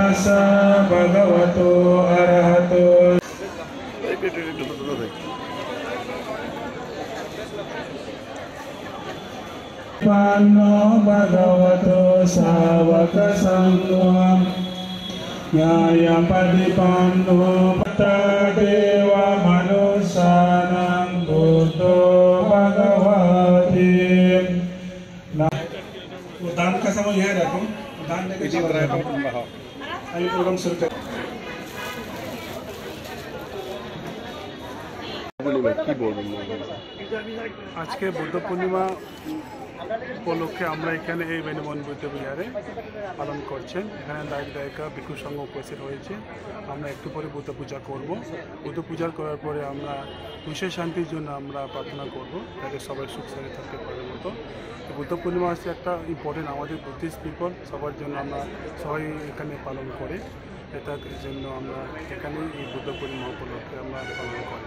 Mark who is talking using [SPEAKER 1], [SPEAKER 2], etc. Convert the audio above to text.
[SPEAKER 1] tassa bhagavato arahato Panno bhagavato savaka sangho Nyaya padipanno patta deva manusanam buddho bhagavati दान का समय यह रखो दान लेके अभी प्रोग्राम शुरू कर
[SPEAKER 2] आज के बुद्ध पूर्णिमा উপলক্ষে আমরা এখানে এই বেনিবন বুদ্ধ বিহারে পালন করছেন। এখানে দায়িক দায়িকা ভিক্ষু সংঘ উপস্থিত হয়েছে। আমরা একটু পরে বুদ্ধ পূজা করব। বুদ্ধ পূজা করার পরে আমরা বিশেষ শান্তির জন্য আমরা প্রার্থনা করব, যাতে সবাই সুখ শান্তি থাকতে পারে মতো। বুদ্ধ পূর্ণিমা হচ্ছে একটা ইম্পর্টেন্ট আমাদের বুদ্ধিস্ট পিপল সবার জন্য আমরা সবাই এখানে পালন করে। এটার জন্য আমরা এখানে এই বুদ্ধ পূর্ণিমা উপলক্ষে আমরা পালন করি।